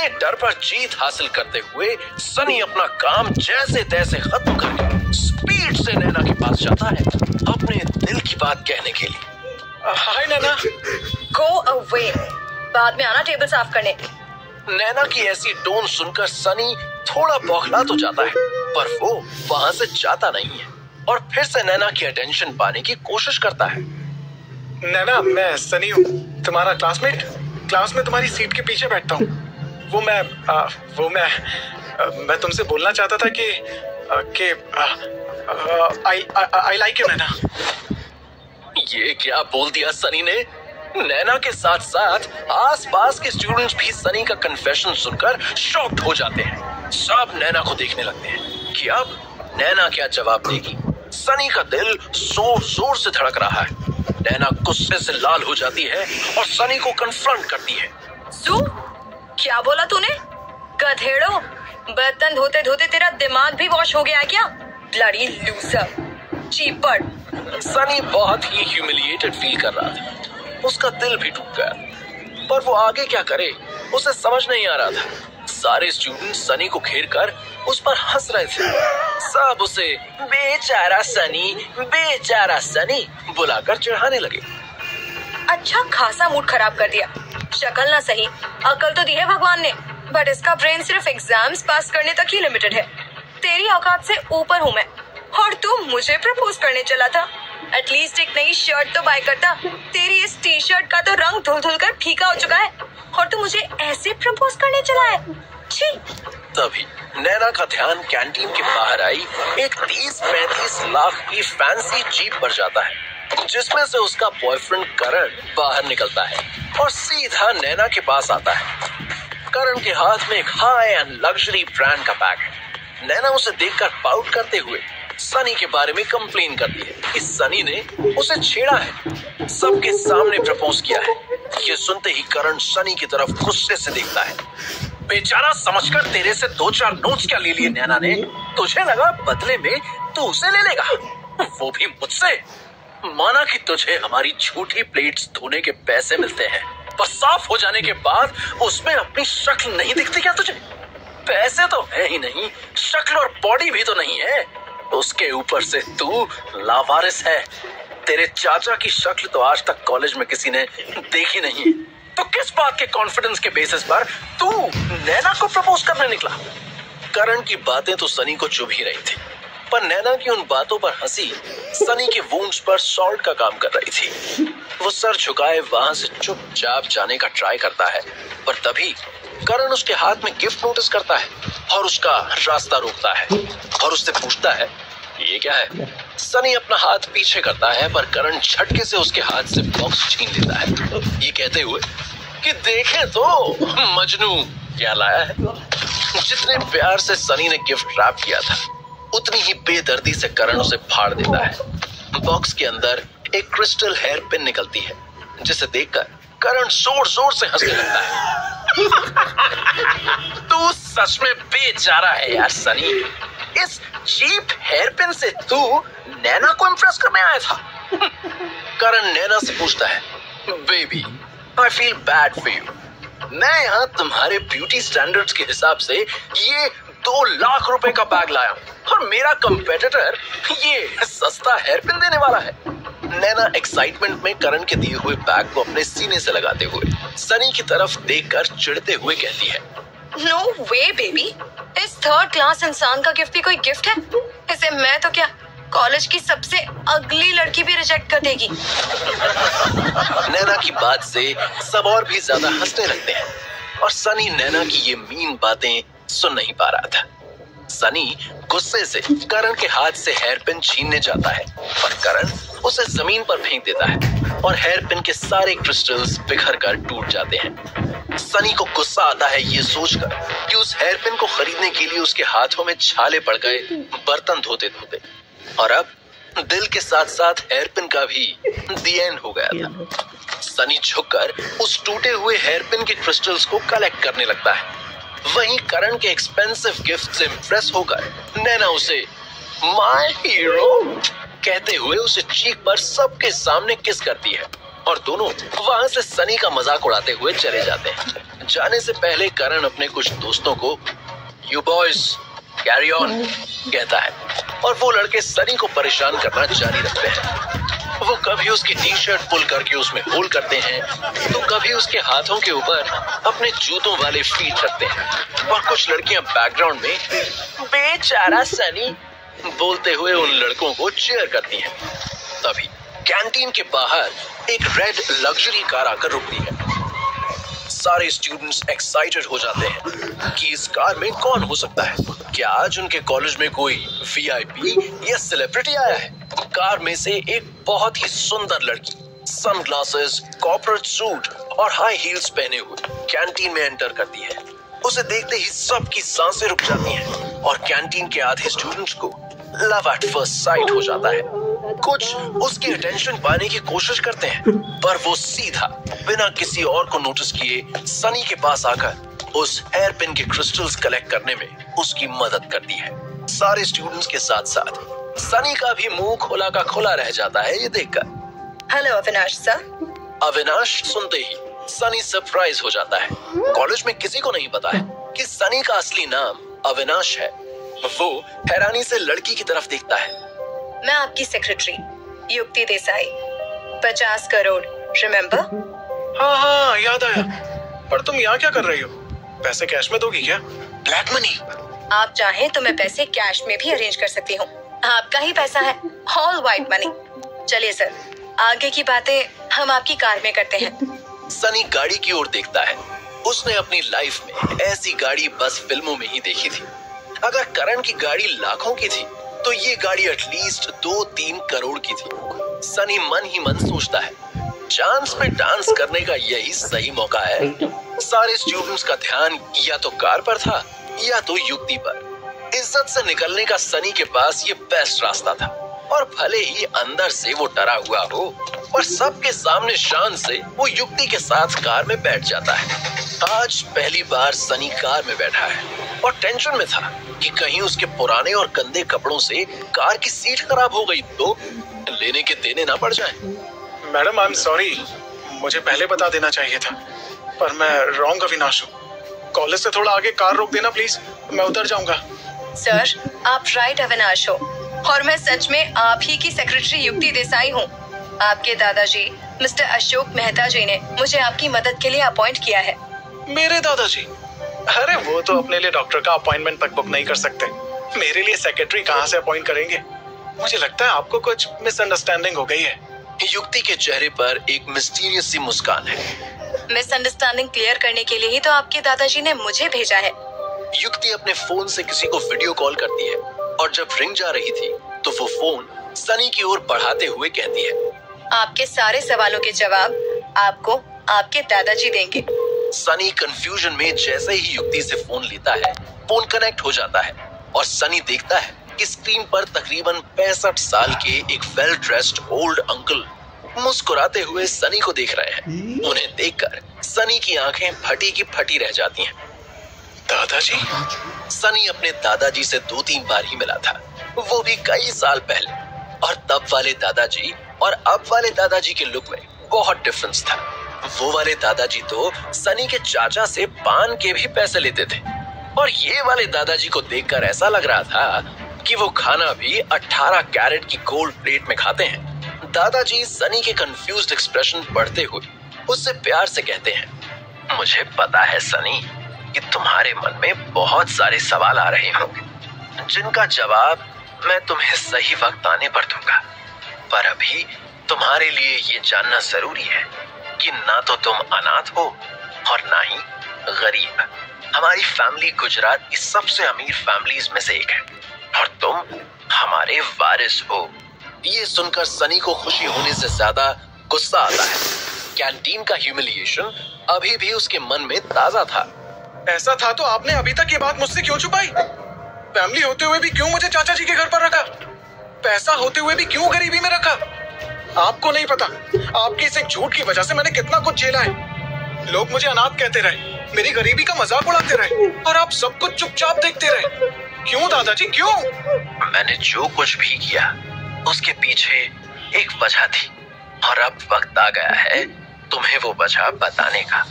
अपने डर पर जीत हासिल करते हुए सनी अपना काम जैसे तैसे खत्म करके स्पीड से नैना के पास जाता है अपने दिल की बात कहने के लिए। हाय नैना। गो अवे, बाद में आना टेबल साफ करने। नैना की ऐसी टोन सुनकर सनी थोड़ा बौखला तो जाता है, पर वो वहां से जाता नहीं है और फिर से नैना की अटेंशन पाने की कोशिश करता है। नैना, मैं सनी हूँ, तुम्हारा क्लासमेट। क्लास में तुम्हारी सीट के पीछे बैठता हूँ। मैं तुमसे बोलना चाहता था कि आई लाइक यू नैना। ये क्या बोल दिया सनी ने? नैना के साथ साथ आसपास के स्टूडेंट्स भी सनी का कन्फेशन सुनकर शॉक्ड हो जाते हैं। सब नैना को देखने लगते हैं कि अब नैना क्या जवाब देगी। सनी का दिल जोर जोर से धड़क रहा है। नैना गुस्से से लाल हो जाती है और सनी को कन्फ्रंट करती है। सू, क्या बोला तूने? गधेड़ो, बर्तन धोते धोते तेरा दिमाग भी वॉश हो गया क्या? Bloody loser, चीपड़। सनी बहुत ही ह्यूमिलिएटेड फील कर रहा था। उसका दिल भी टूट गया, पर वो आगे क्या करे उसे समझ नहीं आ रहा था। सारे स्टूडेंट सनी को घेरकर उस पर हंस रहे थे। सब उसे बेचारा सनी बुलाकर चिढ़ाने लगे। अच्छा खासा मूड खराब कर दिया। शक्ल ना सही, अकल तो दी है भगवान ने, बट इसका ब्रेन सिर्फ एग्जाम्स पास करने तक ही लिमिटेड है। तेरी औकात से ऊपर हूँ मैं, और तू मुझे प्रपोज करने चला था। एटलीस्ट एक नई शर्ट तो बाय करता। तेरी इस टी शर्ट का तो रंग धुल धुल कर फीका हो चुका है, और तू मुझे ऐसे प्रपोज करने चला है। छी। तभी नैना का ध्यान कैंटीन के बाहर आई एक 30-35 लाख की फैंसी जीप पर जाता है, जिसमें से उसका बॉयफ्रेंड करण बाहर निकलता है और सीधा नैना के पास आता है। करण के हाथ में एक हाई एंड लग्जरी ब्रांड का बैग है। नैना उसे देखकर पाउट करते हुए सनी के बारे में कंप्लेन करती है कि सनी ने उसे छेड़ा है, सबके सामने प्रपोज किया है। ये सुनते ही करण सनी की तरफ गुस्से से देखता है। बेचारा समझकर तेरे से 2-4 नोट्स क्या ले लिए नैना ने? तुझे लगा बदले में तू उसे ले लेगा, वो भी मुझसे? माना कि तुझे हमारी झूठी प्लेट्स धोने के पैसे मिलते हैं, पर साफ हो जाने के बाद उसमें अपनी शक्ल नहीं दिखती क्या तुझे? पैसे तो है ही नहीं, शक्ल और बॉडी भी तो नहीं है। उसके ऊपर से तू लावारिस है। तेरे चाचा की शक्ल तो आज तक कॉलेज में किसी ने देखी नहीं। तो किस बात के कॉन्फिडेंस के बेसिस पर तू नैना को प्रपोज करने निकला? करण की बातें तो सनी को चुभ ही रही थी, पर नैना की उन बातों पर हंसी सनी के वुंड्स पर सॉल्ट का काम कर रही थी। वो सर झुकाए वहां से चुपचाप जाने का ट्राई करता है, पर तभी करण उसके हाथ में गिफ्ट नोटिस करता है और उसका रास्ता रोकता है और उससे पूछता है, ये क्या है? सनी अपना हाथ पीछे करता है, पर करण झटके से उसके हाथ से बॉक्स छीन लेता है, ये कहते हुए कि देखें तो मजनू क्या लाया है। जितने प्यार से सनी ने गिफ्ट रैप किया था, उतनी ही बेदर्दी से करण उसे फाड़ देता है। बॉक्स के अंदर एक क्रिस्टल हेयर पिन निकलती है, जिसे देखकर करण जोर जोर से हंसने लगता है। तू सच में बेचारा है यार सनी। इस चीप हेयर पिन से तू नैना को इम्प्रेस करने आया था? करण नैना से पूछता है, baby I feel bad for you. मैं यहाँ तुम्हारे ब्यूटी स्टैंडर्ड्स के हिसाब से ये 2 लाख रुपए का बैग लाया और मेरा कंपेटिटर ये सस्ता हेयर पिन देने वाला है। नैना एक्साइटमेंट में करण के दिए हुए बैग को अपने सीने से लगाते हुए सनी की तरफ देखकर चिढ़ते हुए कहती है, नो वे बेबी, इस 3rd क्लास इंसान का गिफ्ट भी कोई गिफ्ट है? इसे मैं तो क्या कॉलेज की सबसे अगली लड़की भी रिजेक्ट कर देगी। नैना की बात से सब और भी ज्यादा हंसने लगते हैं और सनी नैना की ये मीन बातें सुन नहीं पा रहा था। सनी गुस्से से करण के हाथ से हेयर पिन छीनने जाता है, पर करण उसे जमीन पर फेंक देता है और हेयर पिन के सारे क्रिस्टल्स बिखर कर टूट जाते हैं। सनी को गुस्सा आता है ये सोचकर कि उस हेयर पिन को खरीदने के लिए उसके हाथों में छाले पड़ गए बर्तन धोते धोते, और अब दिल के साथ साथ हेयर पिन का भी द एंड हो गया था। सनी झुककर उस टूटे हुए हेयर पिन के क्रिस्टल्स को कलेक्ट करने लगता है। वहीं करण के एक्सपेंसिव गिफ्ट से इम्प्रेस होकर नैना उसे माय हीरो कहते हुए उसे चीख पर सबके सामने किस करती है और दोनों वहां से सनी का मजाक उड़ाते हुए चले जाते हैं। जाने से पहले करण अपने कुछ दोस्तों को यू बॉयज कैरी ऑन कहता है और वो लड़के सनी को परेशान करना जारी रखते हैं। वो कभी उसकी टी शर्ट पुल करके उसमें होल करते हैं तो कभी उसके हाथों के ऊपर अपने जूतों वाले फीट रखते हैं और कुछ लड़कियां बैकग्राउंड में बेचारा सनी बोलते हुए उन लड़कों को चीयर करती हैं। तभी कैंटीन के बाहर एक रेड लग्जरी कार आकर रुकती है। सारे स्टूडेंट्स एक्साइटेड हो जाते हैं कि इस कार में कौन हो सकता है। क्या आज उनके कॉलेज में कोई वीआईपी या सेलिब्रिटी आया है? कार में से एक बहुत ही सुंदर लड़की सनग्लासेस, कॉर्पोरेट सूट और हाई हील्स पहने हुए कैंटीन में एंटर करती है। उसे देखते ही सबकी सांसें रुक जाती हैं और कैंटीन के आधे स्टूडेंट्स को लव एट फर्स्ट साइट हो जाता है। कुछ उसकी अटेंशन पाने की कोशिश करते हैं पर वो सीधा बिना किसी और को नोटिस किए सनी के पास आकर उस हेयर पिन के क्रिस्टल्स कलेक्ट करने में उसकी मदद करती है। सारे स्टूडेंट्स के साथ साथ सनी का भी मुंह खोला का खोला रह जाता है ये देखकर। Hello Avinash sir. अविनाश सुनते ही सनी सरप्राइज हो जाता है। कॉलेज में किसी को नहीं पता है कि सनी का असली नाम अविनाश है। वो हैरानी से लड़की की तरफ देखता है। मैं आपकी सेक्रेटरी युक्ति देसाई, 50 करोड़ रिमेम्बर? हाँ याद आया। पर तुम यहाँ क्या कर रही हो? पैसे कैश में दोगी क्या? Black money? आप चाहें तो मैं पैसे कैश में भी अरेंज कर सकती हूँ। आपका ही पैसा है, ऑल व्हाइट मनी। चलिए सर, आगे की बातें हम आपकी कार में करते हैं। सनी गाड़ी की ओर देखता है। उसने अपनी लाइफ में ऐसी गाड़ी बस फिल्मों में ही देखी थी। अगर करण की गाड़ी लाखों की थी तो ये गाड़ी एटलीस्ट 2-3 करोड़ की थी। सनी मन ही मन सोचता है चांस पे डांस करने का यही सही मौका है। सारे स्टूडेंट्स का ध्यान या तो कार पर था या तो युक्ति पर। इज्जत से निकलने का सनी के पास ये बेस्ट रास्ता था और भले ही अंदर से वो डरा हुआ हो और सबके सामने शान से वो युक्ति के साथ कार में बैठ जाता है। आज पहली बार सनी कार में बैठा है और टेंशन में था कि कहीं उसके पुराने और गंदे कपड़ों से कार की सीट खराब हो गई तो लेने के देने ना पड़ जाए। मैडम आई एम सॉरी, मुझे पहले बता देना चाहिए था, पर मैं रॉन्ग अविनाश हूँ। कॉलेज से थोड़ा आगे कार रोक देना प्लीज, मैं उतर जाऊंगा। सर, आप राइट अविनाश हो और मैं सच में आप ही की सेक्रेटरी युक्ति देसाई हूँ। आपके दादाजी मिस्टर अशोक मेहता जी ने मुझे आपकी मदद के लिए अपॉइंट किया है। मेरे दादाजी? अरे वो तो अपने लिए डॉक्टर का अपॉइंटमेंट तक बुक नहीं कर सकते, मेरे लिए सेक्रेटरी कहाँ से अपॉइंट करेंगे? मुझे लगता है आपको कुछ मिसअंडरस्टैंडिंग हो गई है। युक्ति के चेहरे पर एक मिस्टीरियस सी मुस्कान है। मिसअंडरस्टैंडिंग क्लियर करने के लिए ही तो आपके दादाजी ने मुझे भेजा है। युक्ति अपने फोन से किसी को वीडियो कॉल करती है और जब रिंग जा रही थी तो वो फोन सनी की ओर बढ़ाते हुए कहती है, आपके सारे सवालों के जवाब आपको आपके दादाजी देंगे। सनी कंफ्यूजन में जैसे ही युक्ति से फोन लेता है, फोन कनेक्ट हो जाता है और सनी देखता है कि स्क्रीन पर तकरीबन 65 साल के एक वेल ड्रेस्ड ओल्ड अंकल मुस्कुराते हुए सनी को देख रहे हैं। उन्हें देखकर सनी की आंखें फटी की फटी रह जाती हैं। दादाजी? सनी अपने दादाजी से 2-3 बार ही मिला था, वो भी कई साल पहले, और तब वाले दादाजी और अब वाले दादाजी के लुक में बहुत डिफरेंस था। वो वाले दादाजी तो सनी के चाचा से पान के भी पैसे लेते थे और ये वाले दादाजी को देखकर ऐसा लग रहा था कि वो खाना भी 18 कैरेट की गोल्ड प्लेट में खाते हैं। दादाजी सनी के कंफ्यूज्ड एक्सप्रेशन पढ़ते हुए उससे प्यार से कहते हैं, मुझे पता है सनी कि तुम्हारे मन में बहुत सारे सवाल आ रहे होंगे जिनका जवाब मैं तुम्हें सही वक्त आने पर दूंगा, पर अभी तुम्हारे लिए ये जानना जरूरी है कि ना तो तुम अनाथ हो और ना ही गरीब। हमारी फैमिली गुजरात की सबसे अमीर फैमिलीज में से एक है और तुम हमारे वारिस हो। ये सुनकर सनी को खुशी होने से ज्यादा गुस्सा आता है। कैंटीन का ह्यूमिलिएशन अभी भी उसके मन में ताजा था। ऐसा था तो आपने अभी तक ये बात मुझसे क्यों छुपाई? फैमिली होते हुए भी क्यों मुझे चाचा जी के घर पर रखा? पैसा होते हुए भी क्यों गरीबी में रखा? आपको नहीं पता, आपकी इस एक झूठ की वजह से मैंने कितना कुछ झेला है। लोग मुझे अनाथ कहते रहे, मेरी गरीबी का मजाक उड़ाते रहे और आप सब कुछ चुपचाप देखते रहे। क्यों दादाजी, क्यों? मैंने जो कुछ भी किया उसके पीछे एक वजह थी और अब वक्त आ गया है तुम्हें वो वजह बताने का।